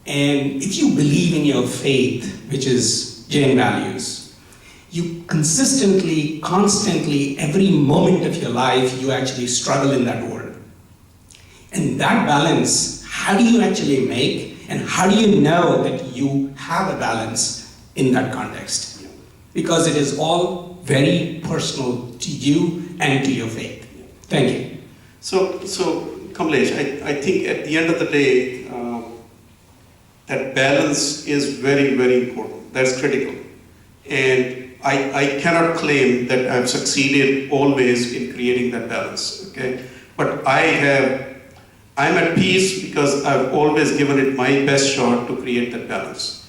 And if you believe in your faith, which is Jain values, you consistently, constantly, every moment of your life, you actually struggle in that world. And that balance, how do you actually make, and how do you know that you have a balance in that context? Because it is all very personal to you and to your faith. Thank you. So Kamlesh, I think at the end of the day, that balance is very, very important. That's critical. And I cannot claim that I've succeeded always in creating that balance, okay? But I'm at peace because I've always given it my best shot to create that balance.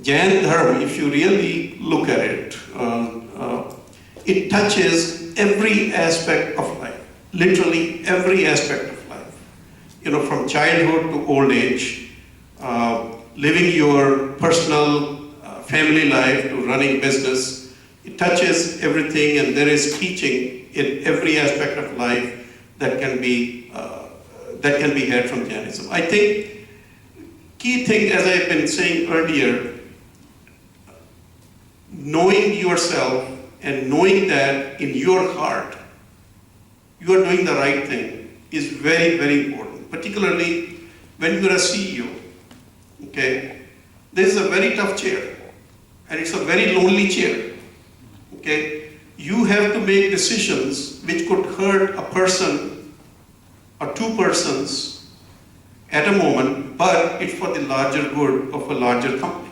Jain Dharma, if you really look at it, it touches every aspect of life, literally every aspect of life. You know, from childhood to old age, living your personal family life to running business, it touches everything, and there is teaching in every aspect of life that can be had from Jainism. I think key thing, as I've been saying earlier, knowing yourself and knowing that in your heart you are doing the right thing is very, very important, particularly when you're a CEO. Okay, this is a very tough chair, and it's a very lonely chair. Okay, you have to make decisions which could hurt a person or two persons at a moment, but it's for the larger good of a larger company.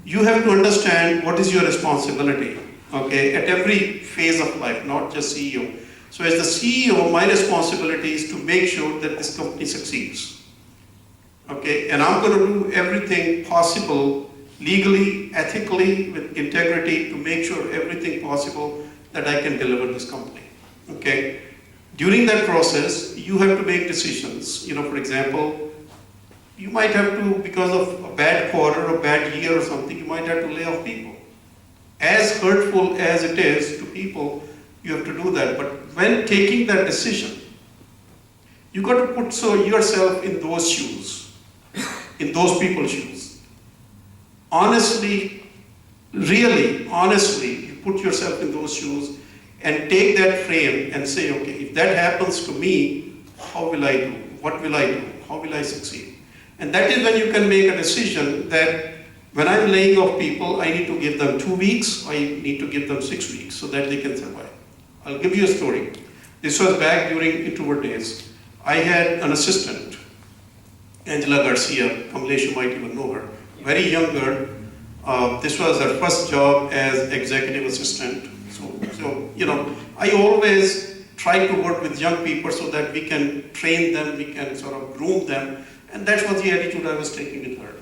You have to understand what is your responsibility, okay, at every phase of life, not just CEO. So as the CEO, my responsibility is to make sure that this company succeeds. Okay, and I'm going to do everything possible, legally, ethically, with integrity, to make sure everything possible that I can deliver this company. Okay, during that process, you have to make decisions. You know, for example, you might have to, because of a bad quarter or bad year or something, you might have to lay off people. As hurtful as it is to people, you have to do that. But when taking that decision, you got to put yourself in those shoes, in those people's shoes. Honestly, really, honestly, you put yourself in those shoes and take that frame and say, okay, if that happens to me, how will I do? What will I do? How will I succeed? And that is when you can make a decision that when I'm laying off people, I need to give them 2 weeks, I need to give them 6 weeks so that they can survive. I'll give you a story. This was back during introvert days. I had an assistant, Angela Garcia, Kamlesh, you might even know her, very young girl. This was her first job as executive assistant. So you know, I always try to work with young people so that we can train them, we can sort of groom them, and that was the attitude I was taking with her.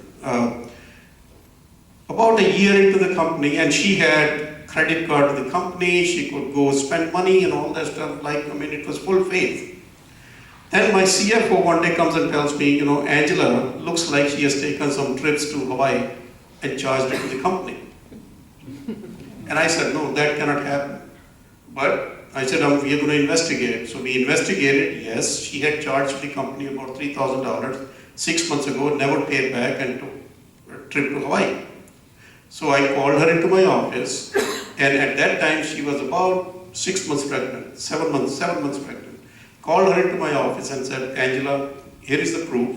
About a year into the company, and she had credit card to the company, she could go spend money and all that stuff, like, I mean, it was full faith. Then my CFO one day comes and tells me, you know, Angela looks like she has taken some trips to Hawaii and charged it to the company. And I said, no, that cannot happen. But I said, we are going to investigate. So we investigated, yes, she had charged the company about $3,000 6 months ago, never paid back, and took a trip to Hawaii. So I called her into my office, and at that time she was about 6 months pregnant, 7 months pregnant. Called her into my office and said, Angela, here is the proof,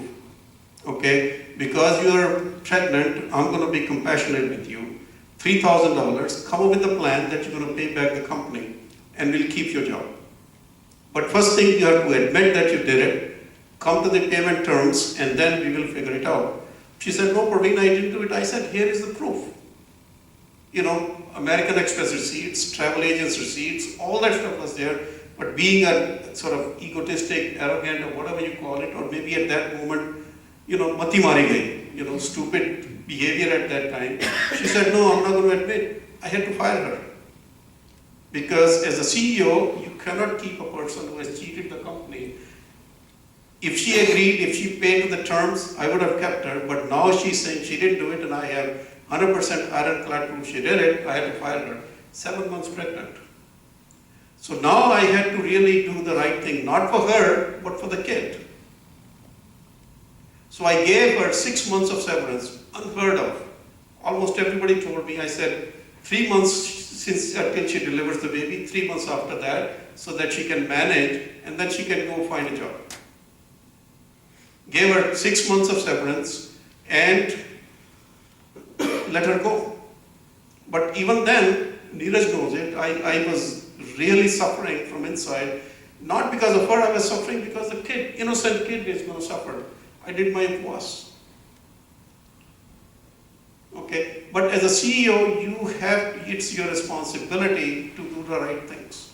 okay? Because you are pregnant, I'm going to be compassionate with you. $3,000, come up with a plan that you're going to pay back the company, and we'll keep your job. But first thing, you have to admit that you did it, come to the payment terms, and then we will figure it out. She said, no, Praveen, I didn't do it. I said, here is the proof. You know, American Express receipts, travel agents receipts, all that stuff was there. But being a sort of egotistic, arrogant, or whatever you call it, or maybe at that moment, you know, mati mari gayi, you know, stupid behavior at that time. She said, no, I'm not going to admit. I had to fire her. Because as a CEO, you cannot keep a person who has cheated the company. If she agreed, if she paid to the terms, I would have kept her. But now she's saying she didn't do it, and I have 100% ironclad proof she did it. I had to fire her. 7 months pregnant. So now I had to really do the right thing, not for her, but for the kid. So I gave her 6 months of severance, unheard of. Almost everybody told me, I said, 3 months since until she delivers the baby, 3 months after that, so that she can manage and then she can go find a job. Gave her 6 months of severance and let her go. But even then, Neeraj knows it, I was really suffering from inside. Not because of her, I was suffering because the kid, innocent kid, is going to suffer. I did my उपवास. Okay, but as a CEO, it's your responsibility to do the right things.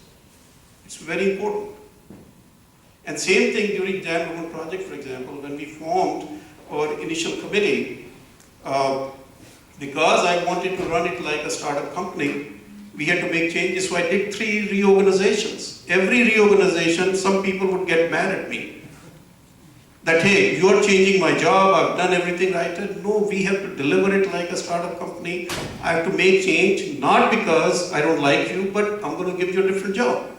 It's very important. And same thing during Jam Roman project, for example, when we formed our initial committee, because I wanted to run it like a startup company, we had to make changes, so I did 3 reorganizations. Every reorganization, some people would get mad at me. That, hey, you're changing my job, I've done everything right. I said, no, we have to deliver it like a startup company. I have to make change, not because I don't like you, but I'm going to give you a different job.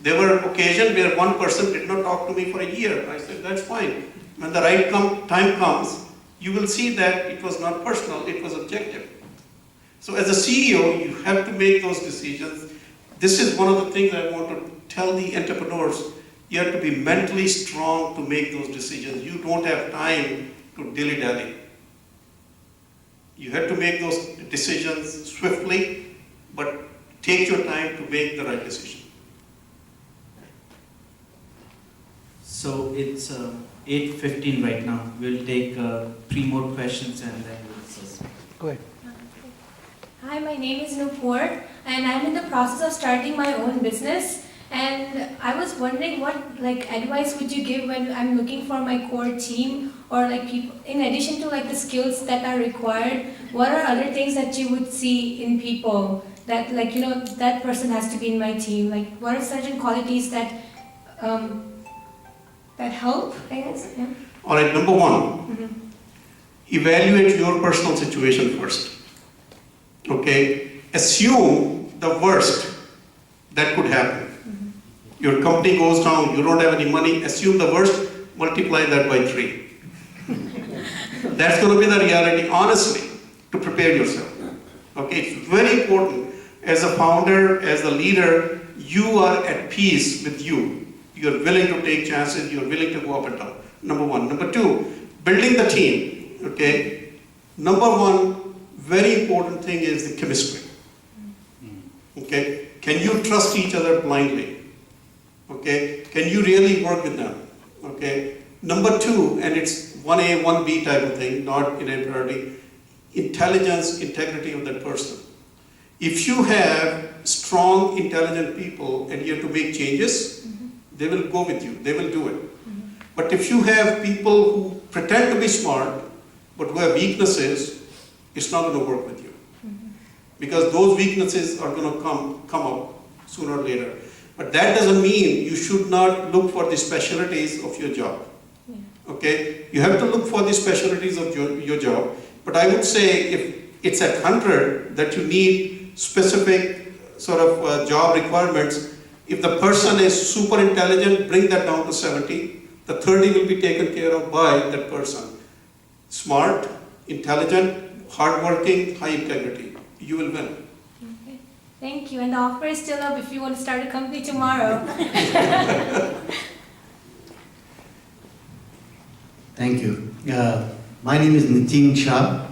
There were occasions where one person did not talk to me for a year. I said, that's fine. When the right time comes, you will see that it was not personal, it was objective. So as a CEO, you have to make those decisions. This is one of the things I want to tell the entrepreneurs. You have to be mentally strong to make those decisions. You don't have time to dilly-dally. You have to make those decisions swiftly, but take your time to make the right decision. So it's 8:15 right now. We'll take 3 more questions and then we'll discuss. Go ahead. Hi, my name is Nupur and I'm in the process of starting my own business. And I was wondering what advice would you give when I'm looking for my core team or people, in addition to the skills that are required, what are other things that you would see in people that that person has to be in my team? What are certain qualities that that help, I guess? Yeah. All right, number one, evaluate your personal situation first. Okay, assume the worst that could happen. Your company goes down, you don't have any money, assume the worst, multiply that by 3. That's going to be the reality, honestly, to prepare yourself. Okay, it's very important. As a founder, as a leader, you are at peace with you. You're willing to take chances, you're willing to go up and down. Number one. Number two, building the team. Okay, number one, very important thing is the chemistry. Okay, can you trust each other blindly? Okay, can you really work with them? Okay, number two, and it's 1A, 1B type of thing, not in a priority, intelligence, integrity of that person. If you have strong, intelligent people and you have to make changes, they will go with you, they will do it. But if you have people who pretend to be smart, but who have weaknesses, it's not going to work with you. Because those weaknesses are going to come up sooner or later. But that doesn't mean you should not look for the specialties of your job. Yeah. Okay? You have to look for the specialties of your job. But I would say if it's at 100 that you need specific sort of job requirements, if the person is super intelligent, bring that down to 70. The 30 will be taken care of by that person. Smart, intelligent, hardworking, high integrity. You will win. Thank you. And the offer is still up if you want to start a company tomorrow. Thank you. My name is Nitin Shah,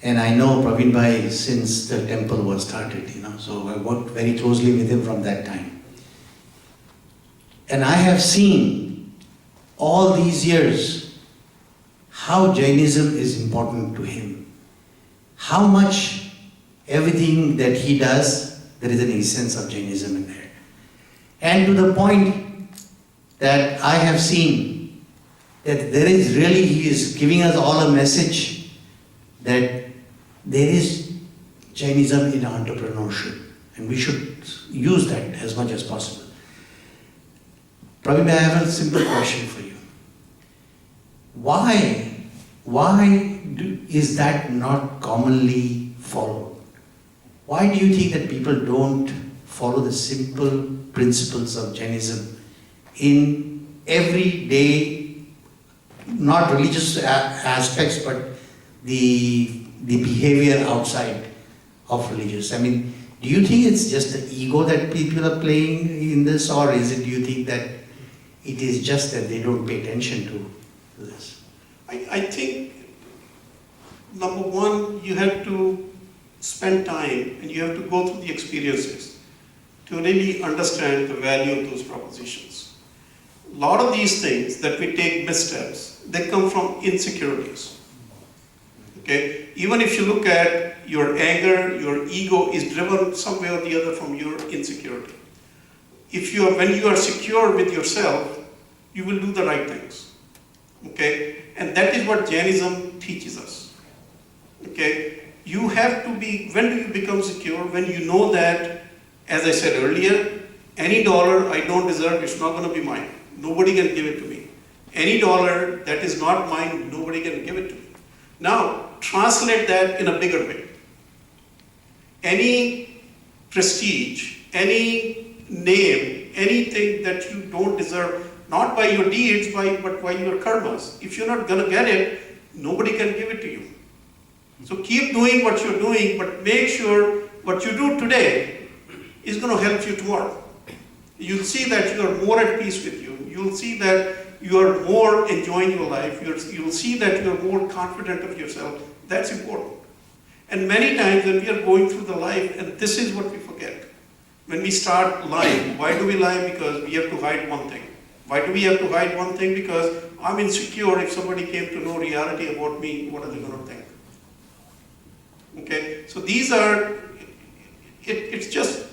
and I know Praveen Bhai since the temple was started, so I worked very closely with him from that time. And I have seen all these years how Jainism is important to him, how much everything that he does, there is an essence of Jainism in there. And to the point that I have seen that there is really, he is giving us all a message that there is Jainism in entrepreneurship and we should use that as much as possible. Praveen, I have a simple question for you. Why is that not commonly followed? Why do you think that people don't follow the simple principles of Jainism in everyday not religious aspects, but the behavior outside of religious. I mean, do you think it's just the ego that people are playing in this, or is it, do you think that it is just that they don't pay attention to this? I think, number one, you have to spend time and you have to go through the experiences to really understand the value of those propositions. A lot of these things that we take missteps, they come from insecurities. Okay? Even if you look at your anger, your ego is driven some way or the other from your insecurity. When you are secure with yourself, you will do the right things. Okay? And that is what Jainism teaches us. Okay? You have to be, when do you become secure? When you know that, as I said earlier, any dollar I don't deserve, it's not going to be mine. Nobody can give it to me. Any dollar that is not mine, nobody can give it to me. Now, translate that in a bigger way. Any prestige, any name, anything that you don't deserve, not by your deeds, but by your karmas. If you're not going to get it, nobody can give it to you. So keep doing what you're doing, but make sure what you do today is going to help you tomorrow. You'll see that you are more at peace with you. You'll see that you are more enjoying your life. You'll see that you are more confident of yourself. That's important. And many times when we are going through the life, and this is what we forget. When we start lying, why do we lie? Because we have to hide one thing. Why do we have to hide one thing? Because I'm insecure. If somebody came to know reality about me, what are they going to think? Okay, so these are, it's just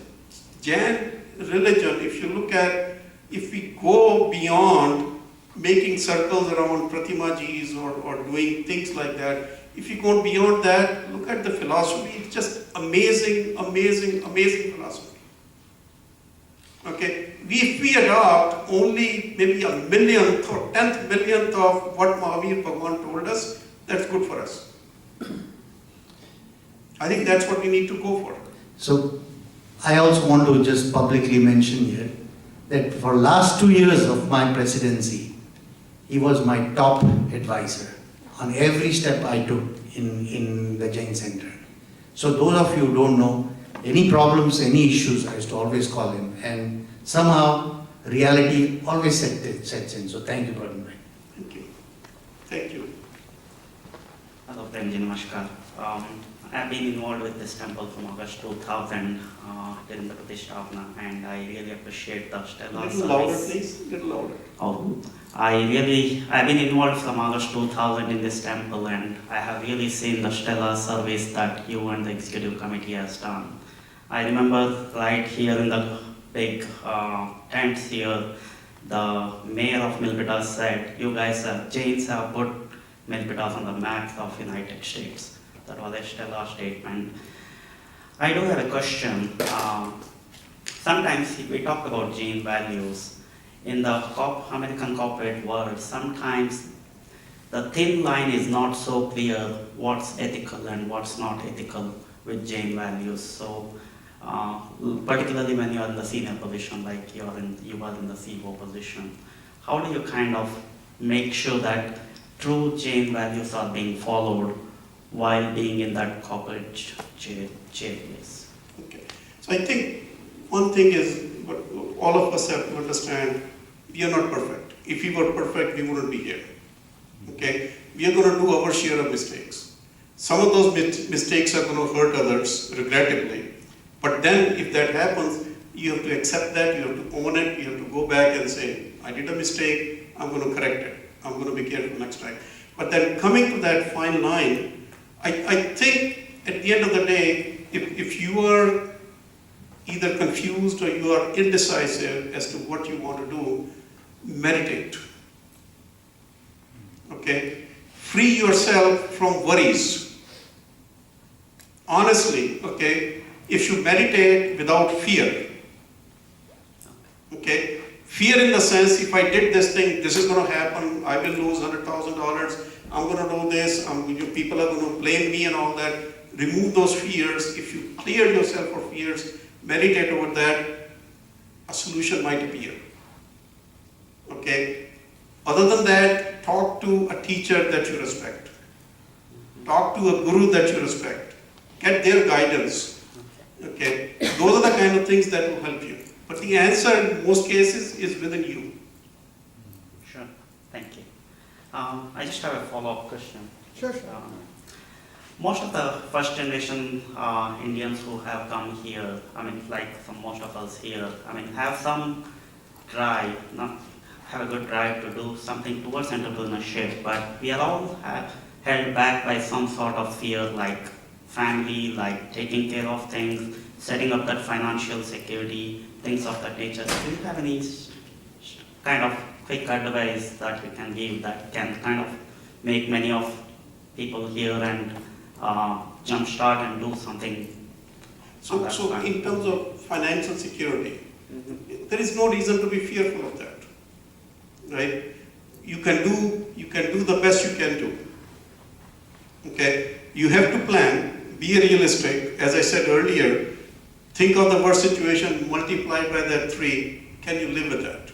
Jain religion. If you look at, if we go beyond making circles around Pratimajis or doing things like that, if you go beyond that, look at the philosophy. It's just amazing, amazing, amazing philosophy. Okay, if we adopt only maybe a millionth or 10th millionth of what Mahavir Bhagwan told us, that's good for us. I think that's what we need to go for. So, I also want to just publicly mention here that for last 2 years of my presidency, he was my top advisor on every step I took in the Jain Center. So those of you who don't know, any problems, any issues, I used to always call him, and somehow reality always sets in. So thank you, Praveen bhai. Thank you. Thank you. Hello, Premji, namaskar. I've been involved with this temple from August 2000 during the Pratishthapana, and I really appreciate the stellar service. Little louder, please. Little louder. Oh, I've been involved from August 2000 in this temple, and I have really seen the stellar service that you and the executive committee has done. I remember right here in the big tents here, the mayor of Milpitas said, "You guys, Jains have put Milpitas on the map of United States." That was a stellar statement. I do have a question. Sometimes we talk about Jain values. In the American corporate world, sometimes the thin line is not so clear what's ethical and what's not ethical with Jain values. So, particularly when you're in the senior position, like you are in the CEO position, how do you kind of make sure that true Jain values are being followed while being in that corporate chair place? Okay. So I think one thing is, what all of us have to understand, we are not perfect. If we were perfect, we wouldn't be here. Okay? We are going to do our share of mistakes. Some of those mistakes are going to hurt others, regrettably. But then, if that happens, you have to accept that, you have to own it, you have to go back and say, I did a mistake, I'm going to correct it. I'm going to be careful next time. But then coming to that fine line, I think at the end of the day, if you are either confused or you are indecisive as to what you want to do, meditate. Okay? Free yourself from worries. Honestly, okay? If you meditate without fear, okay? Fear in the sense, if I did this thing, this is going to happen, I will lose $100,000, I'm going to do this, people are going to blame me and all that. Remove those fears. If you clear yourself of fears, meditate over that, a solution might appear. Okay? Other than that, talk to a teacher that you respect. Talk to a guru that you respect. Get their guidance. Okay? Those are the kind of things that will help you. But the answer in most cases is within you. Sure, thank you. I just have a follow-up question. Sure. Most of the first generation Indians who have come here, I mean, like most of us here, I mean, have some drive, not have a good drive to do something towards entrepreneurship, but we are all held back by some sort of fear, like family, like taking care of things, setting up that financial security, things of that nature. Do you have any kind of quick advice that you can give that can kind of make many of people here and jumpstart and do something? So in terms of financial security, there is no reason to be fearful of that, right? You can do the best you can do. Okay, you have to plan, be realistic. As I said earlier, think of the worst situation, multiply by that 3. Can you live with that?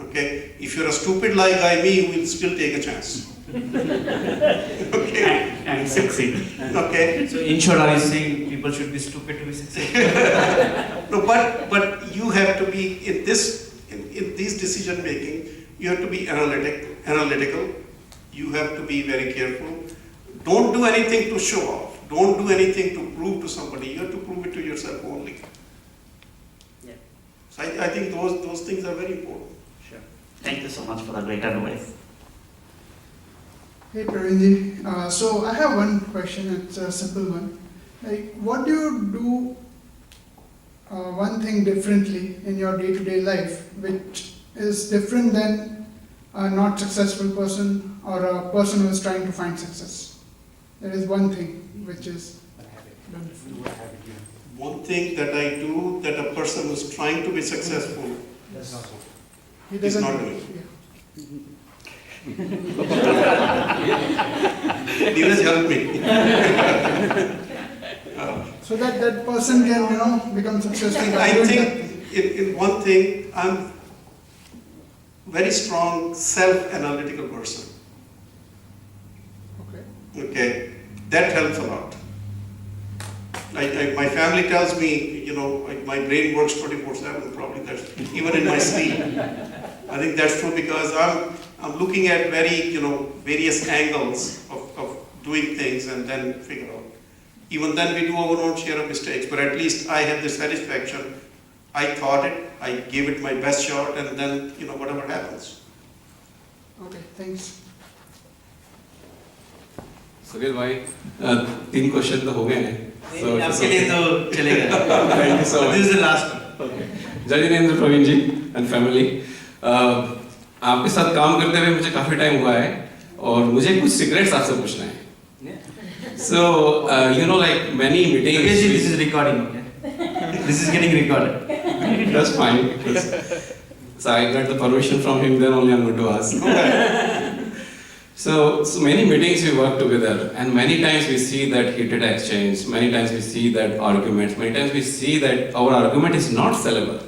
Okay, if you're a stupid like me, you will still take a chance. Okay, And succeed. okay. So in short, are you saying people should be stupid to be successful? No, but you have to be in this in these decision making. You have to be analytical. You have to be very careful. Don't do anything to show off. Don't do anything to prove to somebody. You have to prove it to yourself only. Yeah. So I think those things are very important. Sure. Thank you so much for the great advice. Hey Pravinji, so I have one question, it's a simple one. Like, what do you do one thing differently in your day-to-day life which is different than a not successful person or a person who is trying to find success? There is one thing which is done differently. One thing that I do that a person who's trying to be successful He is doesn't not do doing. it. Yeah. Neeraj, help me. So that person can, become successful. by I doing that think thing. in one thing, I'm very strong self-analytical person. Okay. Okay, that helps a lot. My family tells me, my brain works 24/7. Probably that's even in my sleep. I think that's true because I'm looking at various angles of doing things and then figure out. Even then we do our own share of mistakes, but at least I have the satisfaction. I thought it, I gave it my best shot, and then whatever happens. Okay, thanks. Sunil भाई 3 question तो हो गए हैं आपके लिए तो चलेगा. Thank you so This much is the last one. जय जिनेंद्र प्रवीण जी एंड फैमिली आपके साथ काम करते हुए मुझे काफी टाइम हुआ है और मुझे कुछ सीक्रेट्स आपसे पूछना है. So like many meetings This is recording, okay? This is getting recorded. that's fine because so I got the permission from him, then only I'm going to ask. So many meetings we work together, and many times we see that heated exchange, many times we see that arguments, many times we see that our argument is not sellable.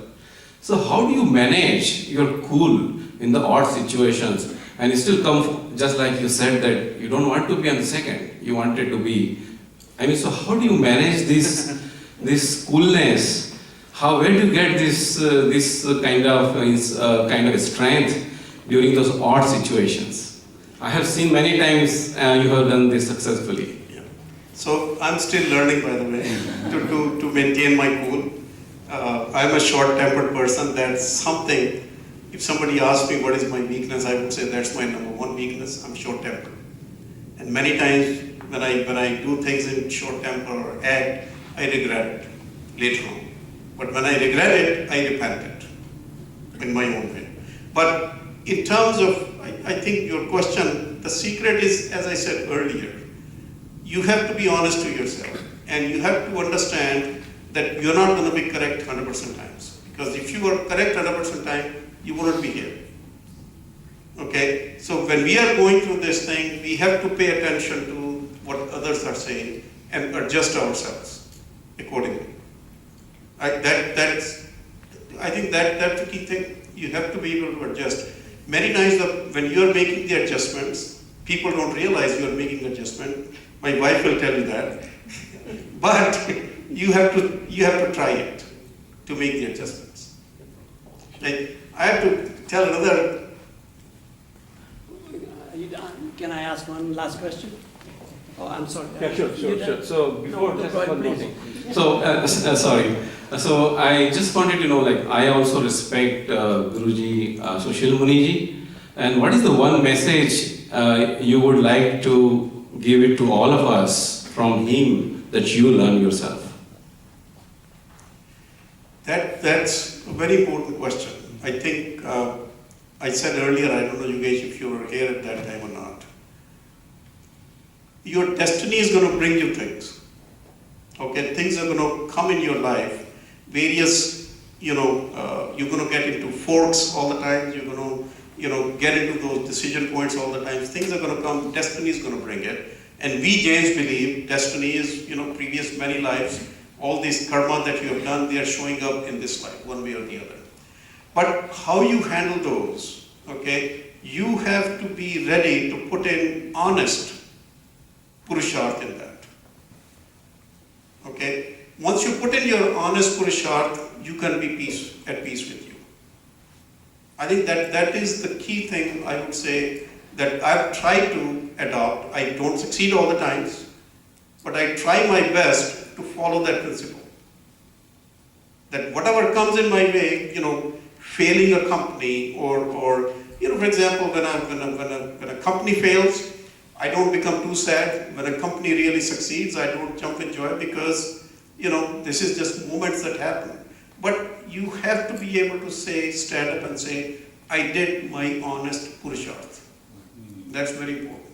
So how do you manage your cool in the odd situations and still come, just like you said that you don't want to be on the second, you wanted to be. So how do you manage this coolness? Where do you get this kind of strength during those odd situations? I have seen many times you have done this successfully. Yeah. So I'm still learning, by the way, to maintain my cool. I'm a short-tempered person. That's something. If somebody asks me what is my weakness, I would say that's my number one weakness. I'm short-tempered, and many times when I do things in short temper or act, I regret it later on. But when I regret it, I repent it in my own way. But in terms of, I think your question, the secret is, as I said earlier, you have to be honest to yourself, and you have to understand that you're not going to be correct 100% times. Because if you were correct 100% time, you wouldn't be here. Okay? So when we are going through this thing, we have to pay attention to what others are saying and adjust ourselves accordingly. I think that's the key thing. You have to be able to adjust. Many times when you are making the adjustments, people don't realize you are making adjustment. My wife will tell you that. But you have to try it to make the adjustments. Like, I have to tell another. Are you done? Can I ask one last question? Oh, I'm sorry. Yeah, sure. So before, No, just go ahead, one more please. thing. So, sorry. So I just wanted to know, like, I also respect Guruji Sushil Muniji, and what is the one message you would like to give it to all of us from him that you learn yourself? That's a very important question. I think I said earlier, I don't know, you guys, if you were here at that time or not. Your destiny is going to bring you things. Okay, things are going to come in your life. Various, you're going to get into forks all the time. You're going to, get into those decision points all the time. Things are going to come. Destiny is going to bring it. And we Jains believe destiny is, previous many lives. All this karma that you have done, they are showing up in this life, one way or the other. But how you handle those, okay, you have to be ready to put in honest purusharth in that. Okay? Once you put in your honest purusharth, you can be at peace with you. I think that is the key thing I would say that I've tried to adopt. I don't succeed all the times, but I try my best to follow that principle. That whatever comes in my way, failing a company or for example, when a company fails, I don't become too sad. When a company really succeeds, I don't jump in joy because, this is just moments that happen. But you have to be able to stand up and say, I did my honest purusharth. That's very important.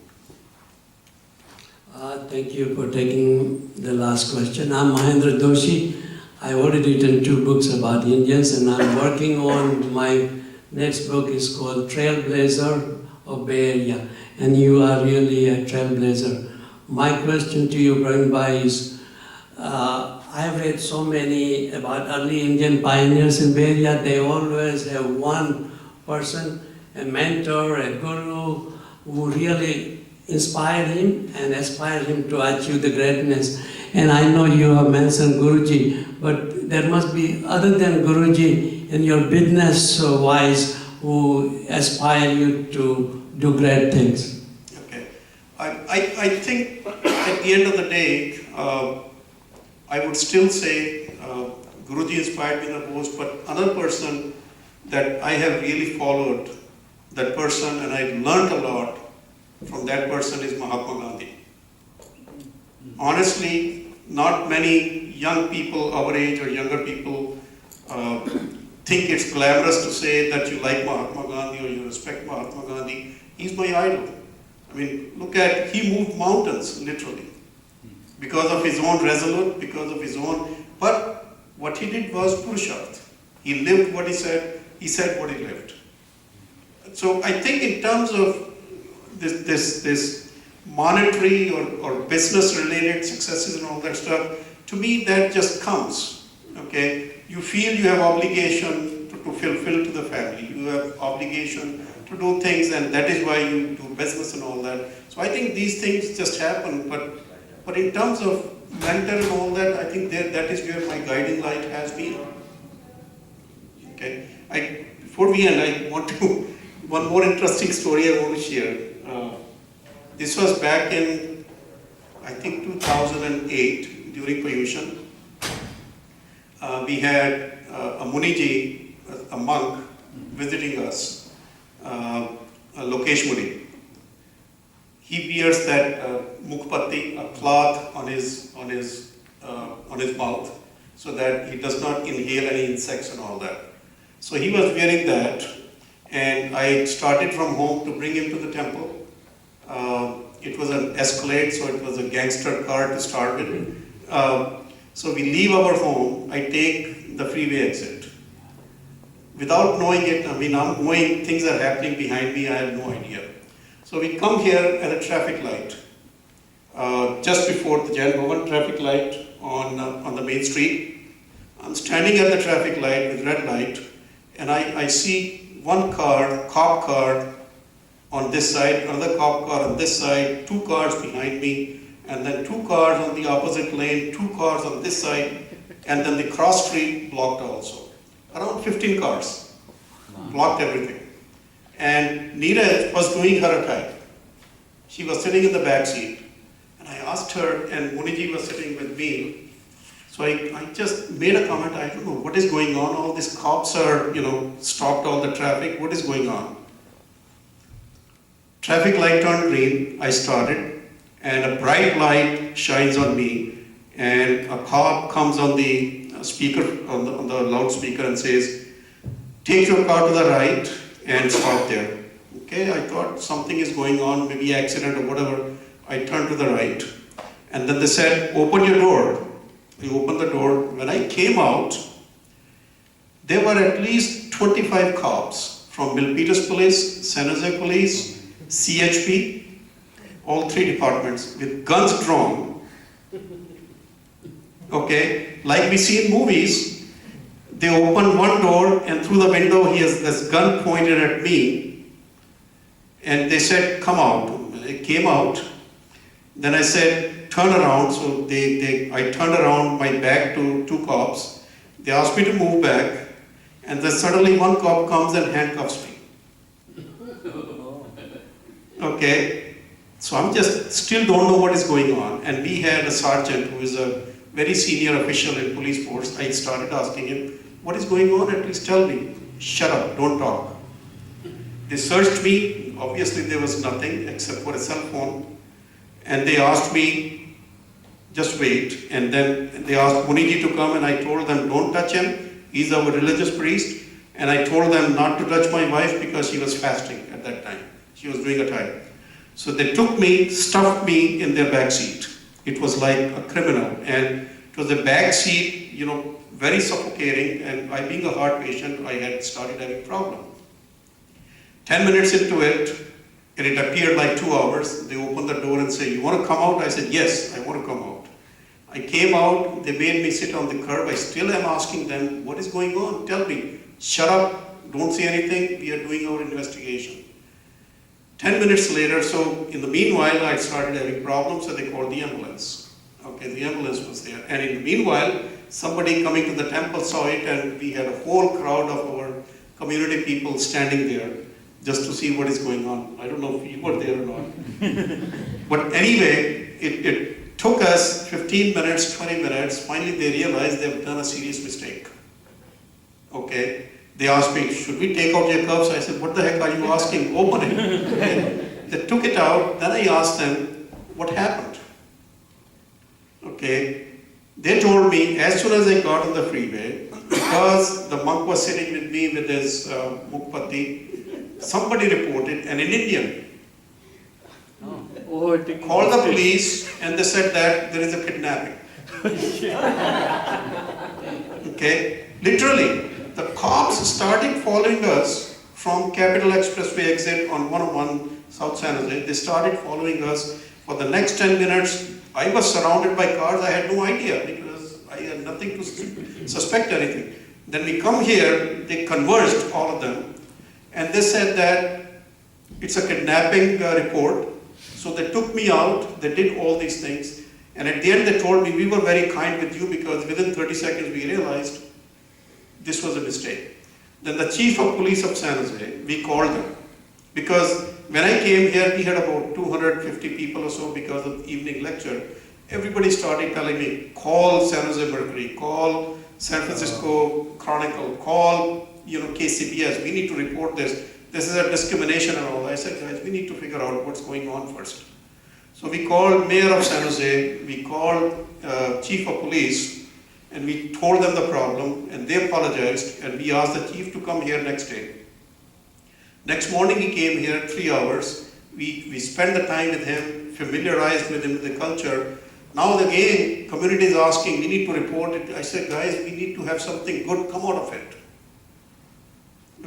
Thank you for taking the last question. I'm Mahendra Doshi. I've already written 2 books about Indians, and I'm working on my next book is called Trailblazer of Bay Area. And you are really a trailblazer. My question to you, Praveen Bhai, is I've read so many about early Indian pioneers in Bay Area. They always have one person, a mentor, a guru, who really inspired him and aspired him to achieve the greatness. And I know you have mentioned Guruji, but there must be, other than Guruji, in your business-wise, who aspire you to do great things. Okay. I think at the end of the day, I would still say Guruji inspired me the most, but another person that I have really followed, that person, and I've learned a lot from that person is Mahatma Gandhi. Honestly, not many young people our age or younger people think it's glamorous to say that you like Mahatma Gandhi or you respect Mahatma Gandhi. He's my idol. I mean, he moved mountains, literally, because of his own resolute, because of his own, but what he did was Purusharth. He lived what he said what he lived. So I think in terms of this monetary or business related successes and all that stuff, to me that just comes, okay? You feel you have obligation to fulfill to the family, you have obligation to do things, and that is why you do business and all that. So I think these things just happen, but in terms of mentor and all that, I think that is where my guiding light has been. Okay, before we end, I want to, one more interesting story I want to share. This was back in, I think 2008, during Payushan. We had a Muniji, a monk, visiting us, Lokesh Muni. He wears that mukpatti, a cloth on his mouth, so that he does not inhale any insects and all that. So he was wearing that, and I started from home to bring him to the temple. It was an Escalade, so it was a gangster car to start with. So we leave our home, I take the freeway exit. Without knowing it, I mean, I'm knowing things are happening behind me, I have no idea. So we come here at a traffic light, just before the Jain Bhavan traffic light on the main street. I'm standing at the traffic light with red light, and I see one car, cop car on this side, another cop car on this side, 2 cars behind me, and then 2 cars on the opposite lane, 2 cars on this side, and then the cross street blocked also. Around 15 cars, blocked everything. And Neeraj was doing her attack. She was sitting in the back seat, and I asked her, and Muniji was sitting with me. So I just made a comment, I don't know, what is going on? All these cops are, stopped all the traffic. What is going on? Traffic light turned green, I started, and a bright light shines on me, and a cop comes on the speaker, on the loudspeaker and says, take your car to the right and stop there. Okay, I thought something is going on, maybe accident or whatever. I turned to the right, and then they said, open your door. I opened the door. When I came out, there were at least 25 cops from Milpitas Police, San Jose Police, CHP, all 3 departments with guns drawn. Okay, like we see in movies, they open one door and through the window he has this gun pointed at me, and they said, come out. I came out. Then I said, turn around. So I turned around my back to 2 cops. They asked me to move back, and then suddenly one cop comes and handcuffs me. Okay, so I'm just still don't know what is going on. And we had a sergeant who is a very senior official in police force. I started asking him, what is going on? At least tell me. Shut up, don't talk. They searched me. Obviously there was nothing except for a cell phone. And they asked me, just wait. And then they asked Muniji to come, and I told them, don't touch him. He's our religious priest. And I told them not to touch my wife because she was fasting at that time. She was doing a time. So they took me, stuffed me in their back seat. It was like a criminal. And it was a back seat, very suffocating. And I, being a heart patient, I had started having problem. 10 minutes into it, and it appeared like 2 hours. They opened the door and said, you want to come out? I said, yes, I want to come out. I came out, they made me sit on the curb. I still am asking them, what is going on? Tell me. Shut up, don't say anything, we are doing our investigation. 10 minutes later, so in the meanwhile, I started having problems, so they called the ambulance. Okay, the ambulance was there. And in the meanwhile, somebody coming to the temple saw it, and we had a whole crowd of our community people standing there just to see what is going on. I don't know if you were there or not. But anyway, it took us 15 minutes, 20 minutes. Finally, they realized they've done a serious mistake. Okay. They asked me, should we take out your cuffs? I said, what the heck are you asking? Open it. They took it out. Then I asked them, what happened? Okay. They told me, as soon as I got on the freeway, because the monk was sitting with me with his mukpati, somebody reported, and an Indian called the police, and they said that there is a kidnapping. Okay. Literally. The cops started following us from Capital Expressway exit on 101 South San Jose. They started following us for the next 10 minutes. I was surrounded by cars. I had no idea because I had nothing to suspect anything. Then we come here, they converged, all of them, and they said that it's a kidnapping report. So they took me out, they did all these things, and at the end they told me, we were very kind with you because within 30 seconds we realized this was a mistake. Then the chief of police of San Jose, we called them. Because when I came here, we had about 250 people or so because of the evening lecture. Everybody started telling me, call San Jose Mercury, call San Francisco Chronicle, call KCBS, we need to report this. This is a discrimination and all. I said, guys, we need to figure out what's going on first. So we called Mayor of San Jose, we called Chief of Police, and we told them the problem, and they apologized, and we asked the chief to come here next day. Next morning he came here 3 hours. We spent the time with him, familiarized with him with the culture. Now again, community is asking, we need to report it. I said, guys, we need to have something good come out of it.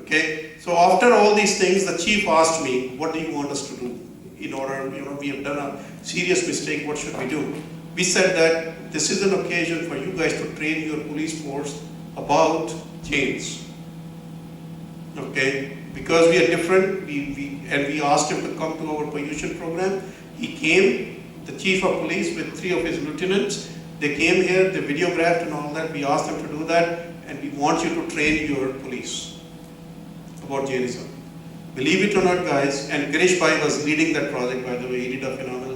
Okay, so after all these things, the chief asked me, what do you want us to do? In order, we have done a serious mistake, what should we do? We said that this is an occasion for you guys to train your police force about chains. Okay, because we are different, we asked him to come to our pollution program. He came, the chief of police with 3 of his lieutenants. They came here, they videographed and all that. We asked them to do that, and we want you to train your police about Jainism. Believe it or not, guys, and Girish Bhai was leading that project, by the way. He did a phenomenal